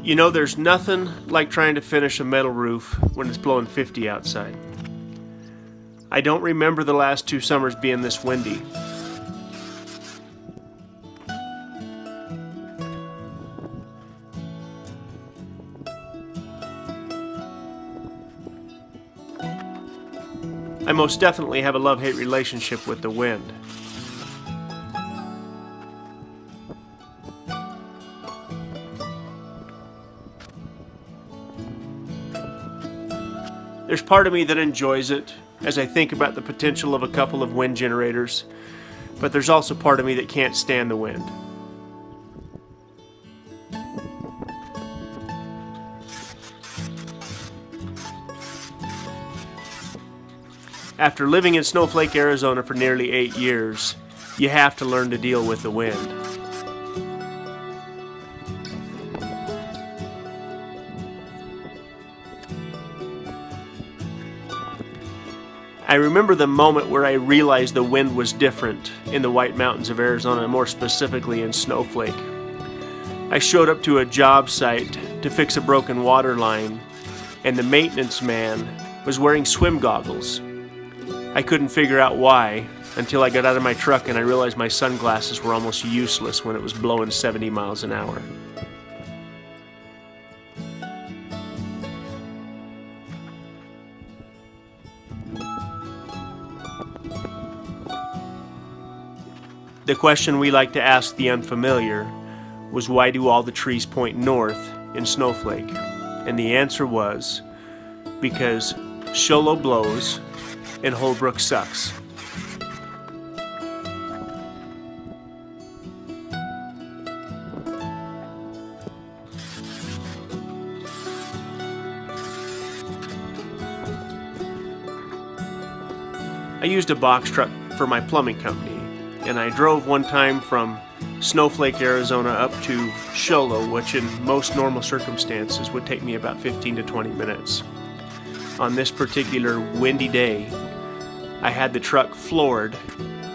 You know, there's nothing like trying to finish a metal roof when it's blowing 50 outside. I don't remember the last 2 summers being this windy. I most definitely have a love-hate relationship with the wind. There's part of me that enjoys it as I think about the potential of a couple of wind generators, but there's also part of me that can't stand the wind. After living in Snowflake, Arizona for nearly 8 years, you have to learn to deal with the wind. I remember the moment where I realized the wind was different in the White Mountains of Arizona, more specifically in Snowflake. I showed up to a job site to fix a broken water line, and the maintenance man was wearing swim goggles. I couldn't figure out why until I got out of my truck and I realized my sunglasses were almost useless when it was blowing 70 miles an hour. The question we like to ask the unfamiliar was, why do all the trees point north in Snowflake? And the answer was, because Show Low blows and Holbrook sucks. I used a box truck for my plumbing company, and I drove one time from Snowflake, Arizona up to Show Low, which in most normal circumstances would take me about 15 to 20 minutes. On this particular windy day, I had the truck floored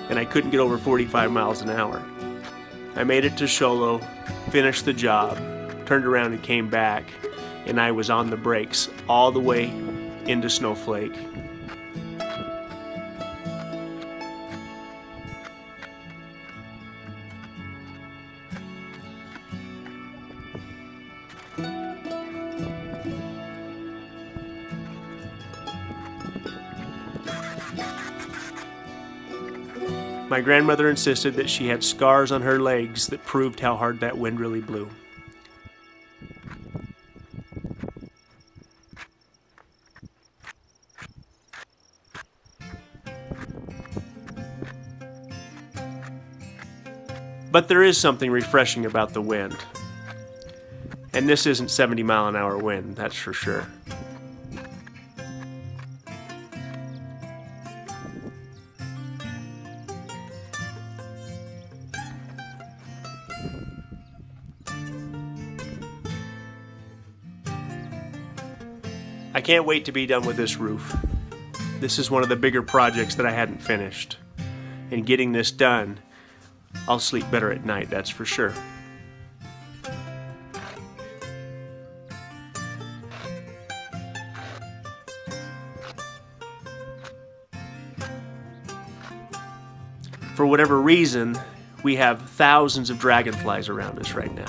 and I couldn't get over 45 miles an hour. I made it to Show Low, finished the job, turned around and came back, and I was on the brakes all the way into Snowflake. My grandmother insisted that she had scars on her legs that proved how hard that wind really blew. But there is something refreshing about the wind. And this isn't 70-mile-an-hour wind, that's for sure. I can't wait to be done with this roof. This is one of the bigger projects that I hadn't finished. And getting this done, I'll sleep better at night, that's for sure. For whatever reason, we have thousands of dragonflies around us right now.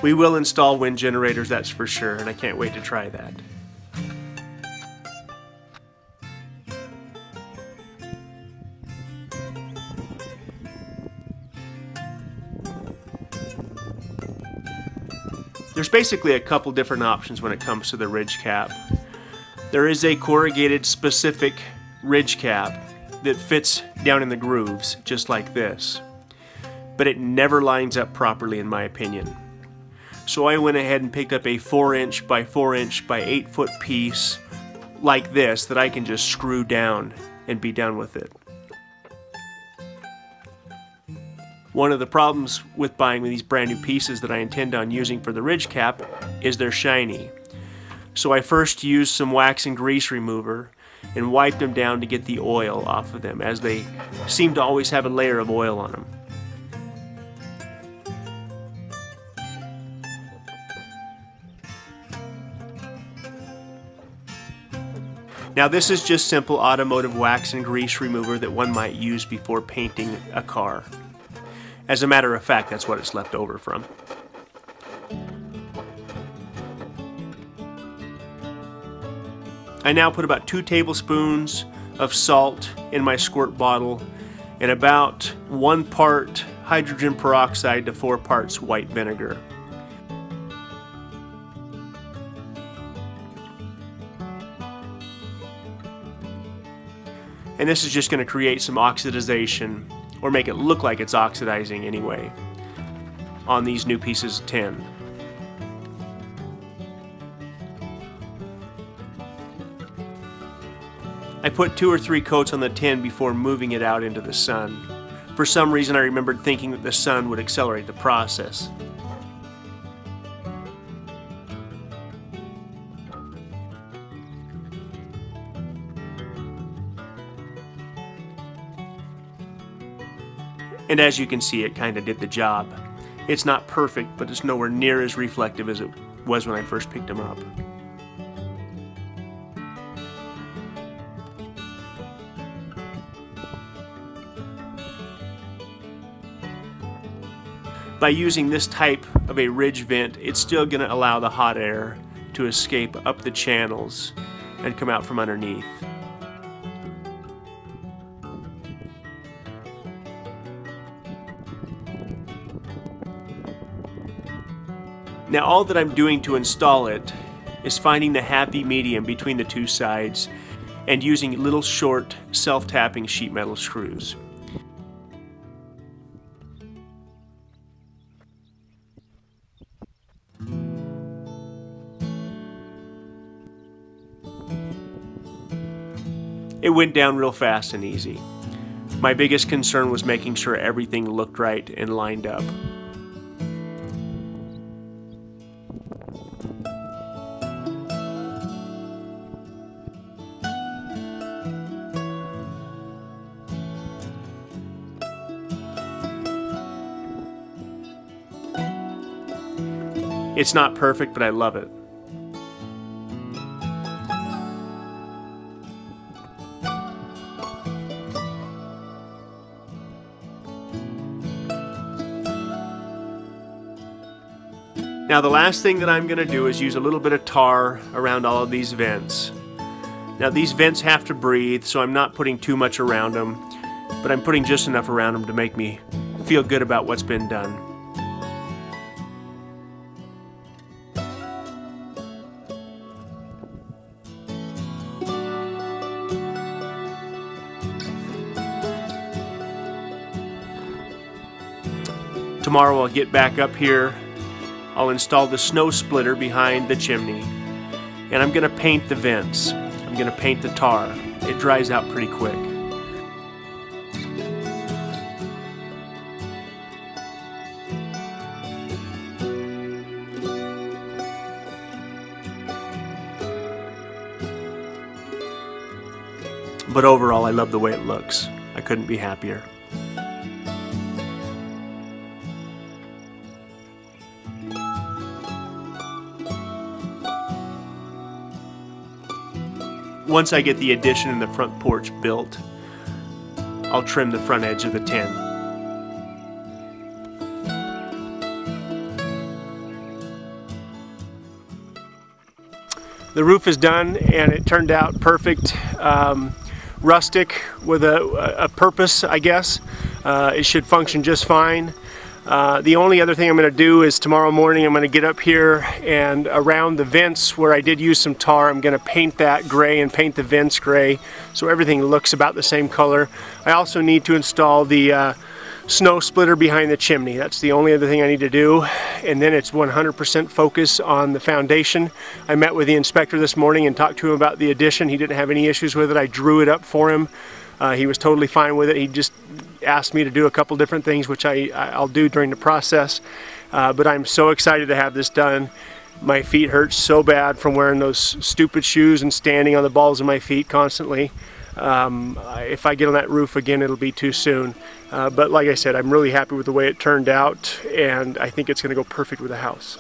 We will install wind generators, that's for sure, and I can't wait to try that. There's basically a couple different options when it comes to the ridge cap. There is a corrugated specific ridge cap that fits down in the grooves, just like this. But it never lines up properly in my opinion. So I went ahead and picked up a 4" by 4" by 8 foot piece like this that I can just screw down and be done with it. One of the problems with buying these brand new pieces that I intend on using for the ridge cap is they're shiny. So I first used some wax and grease remover and wiped them down to get the oil off of them, as they seem to always have a layer of oil on them. Now this is just simple automotive wax and grease remover that one might use before painting a car. As a matter of fact, that's what it's left over from. I now put about 2 tablespoons of salt in my squirt bottle and about 1 part hydrogen peroxide to 4 parts white vinegar. And this is just going to create some oxidization, or make it look like it's oxidizing anyway, on these new pieces of tin. I put 2 or 3 coats on the tin before moving it out into the sun. For some reason I remembered thinking that the sun would accelerate the process. And as you can see, it kind of did the job. It's not perfect, but it's nowhere near as reflective as it was when I first picked them up. By using this type of a ridge vent, it's still going to allow the hot air to escape up the channels and come out from underneath. Now all that I'm doing to install it is finding the happy medium between the 2 sides and using little short self-tapping sheet metal screws. It went down real fast and easy. My biggest concern was making sure everything looked right and lined up. It's not perfect, but I love it. Now the last thing that I'm going to do is use a little bit of tar around all of these vents. Now these vents have to breathe, so I'm not putting too much around them, but I'm putting just enough around them to make me feel good about what's been done. Tomorrow I'll get back up here, I'll install the snow splitter behind the chimney, and I'm going to paint the vents. I'm going to paint the tar. It dries out pretty quick. But overall, I love the way it looks. I couldn't be happier. Once I get the addition and the front porch built, I'll trim the front edge of the tin. The roof is done and it turned out perfect. Rustic with a purpose, I guess. It should function just fine. The only other thing I'm going to do is tomorrow morning I'm going to get up here and around the vents where I did use some tar, I'm going to paint that gray and paint the vents gray so everything looks about the same color. I also need to install the snow splitter behind the chimney. That's the only other thing I need to do, and then it's 100% focus on the foundation. I met with the inspector this morning and talked to him about the addition. He didn't have any issues with it. I drew it up for him. He was totally fine with it. He just asked me to do a couple different things, which I'll do during the process. But I'm so excited to have this done. My feet hurt so bad from wearing those stupid shoes and standing on the balls of my feet constantly. If I get on that roof again, it'll be too soon. But like I said, I'm really happy with the way it turned out, and I think it's going to go perfect with the house.